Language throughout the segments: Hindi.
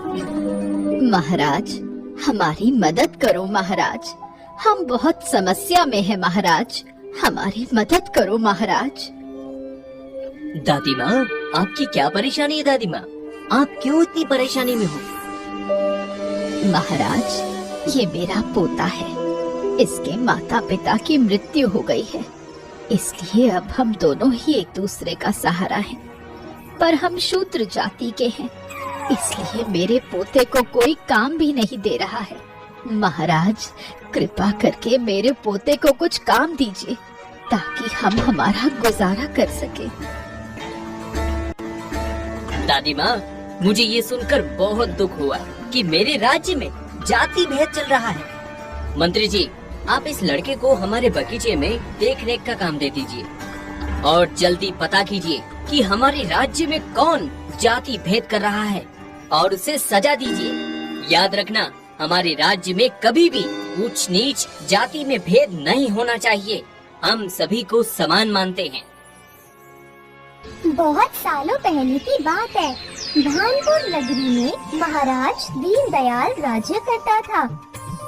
महाराज, हमारी मदद करो महाराज, हम बहुत समस्या में हैं महाराज, हमारी मदद करो महाराज। दादी माँ, आपकी क्या परेशानी है दादी माँ? आप क्यों इतनी परेशानी में हो? महाराज, ये मेरा पोता है, इसके माता पिता की मृत्यु हो गई है, इसलिए अब हम दोनों ही एक दूसरे का सहारा हैं। पर हम शूद्र जाति के हैं, इसलिए मेरे पोते को कोई काम भी नहीं दे रहा है। महाराज, कृपा करके मेरे पोते को कुछ काम दीजिए ताकि हम हमारा गुजारा कर सके। दादी माँ, मुझे ये सुनकर बहुत दुख हुआ कि मेरे राज्य में जाति भेद चल रहा है। मंत्री जी, आप इस लड़के को हमारे बगीचे में देख रेख का काम दे दीजिए और जल्दी पता कीजिए कि हमारे राज्य में कौन जाति भेद कर रहा है और उसे सजा दीजिए। याद रखना, हमारे राज्य में कभी भी ऊंच नीच जाति में भेद नहीं होना चाहिए। हम सभी को समान मानते हैं। बहुत सालों पहले की बात है। भानपुर नगरी में महाराज दीनदयाल राज्य करता था।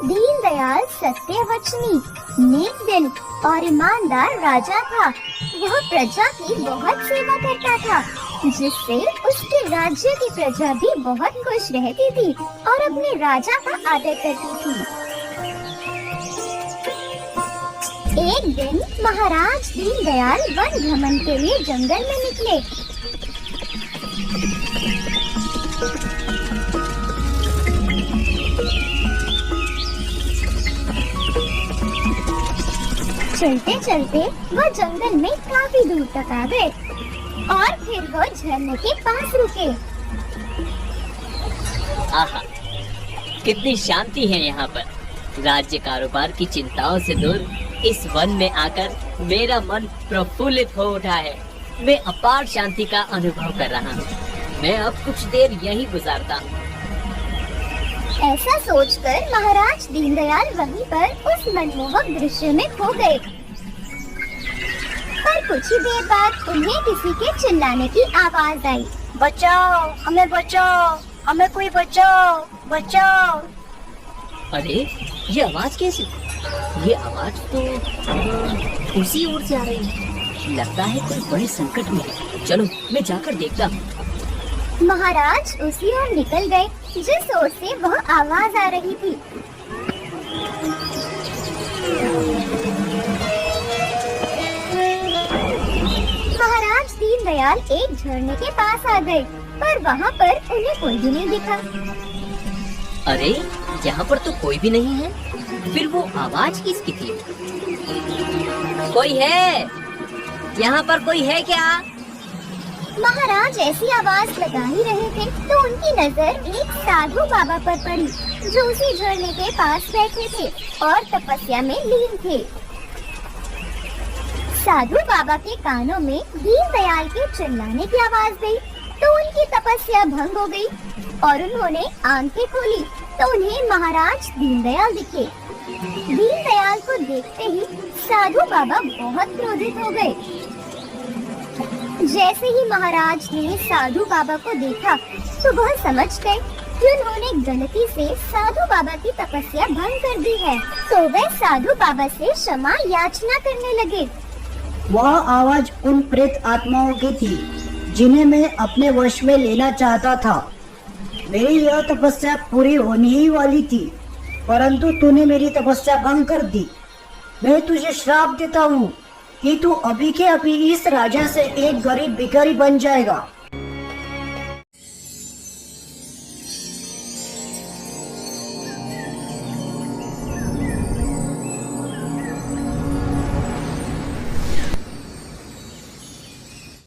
दीनदयाल सत्यवचनी, नेक दिल और ईमानदार राजा था। वह प्रजा की बहुत सेवा करता था, जिससे उसके राज्य की प्रजा भी बहुत खुश रहती थी और अपने राजा का आदर करती थी। एक दिन महाराज दीनदयाल वन भ्रमण के लिए जंगल में निकले। चलते चलते वह जंगल में काफी दूर तक आ गए और फिर वह झरने के पास रुके। आहा, कितनी शांति है यहाँ पर। राज्य कारोबार की चिंताओं से दूर इस वन में आकर मेरा मन प्रफुल्लित हो उठा है। मैं अपार शांति का अनुभव कर रहा हूँ। मैं अब कुछ देर यहीं गुजारता हूँ। ऐसा सोचकर महाराज दीनदयाल वहीं पर उस मनमोहक दृश्य में खो गए। पर कुछ ही देर बाद उन्हें किसी के चिल्लाने की आवाज आई। बचाओ, हमें बचाओ, हमें कोई बचाओ, बचाओ। अरे, ये आवाज कैसी? ये आवाज तो उसी ओर से आ रही है। लगता है कोई बड़े संकट में है। चलो, मैं जाकर देखता हूँ। महाराज उसी ओर निकल गए जिस ओर से वह आवाज आ रही थी। महाराज दीनदयाल एक झरने के पास आ गए, पर वहाँ पर उन्हें कोई भी नहीं दिखा। अरे, यहाँ पर तो कोई भी नहीं है। फिर वो आवाज किसकी थी? कोई है? यहाँ पर कोई है क्या? महाराज ऐसी आवाज लगा ही रहे थे तो उनकी नजर एक साधु बाबा पर पड़ी, जो उसी झरने के पास बैठे थे और तपस्या में लीन थे। साधु बाबा के कानों में दीनदयाल के चिल्लाने की आवाज गई तो उनकी तपस्या भंग हो गई और उन्होंने आंखें खोली तो उन्हें महाराज दीनदयाल दिखे। दीनदयाल को देखते ही साधु बाबा बहुत क्रोधित हो गए। जैसे ही महाराज ने साधु बाबा को देखा तो वह समझ गए कि उन्होंने गलती से साधु बाबा की तपस्या भंग कर दी है, तो वे साधु बाबा से क्षमा याचना करने लगे। वह आवाज उन प्रेत आत्माओं की थी जिन्हें मैं अपने वश में लेना चाहता था। मेरी यह तपस्या पूरी होने ही वाली थी, परंतु तूने मेरी तपस्या भंग कर दी। मैं तुझे श्राप देता हूँ कि तू अभी के अभी इस राजा से एक गरीब भिखारी बन जाएगा।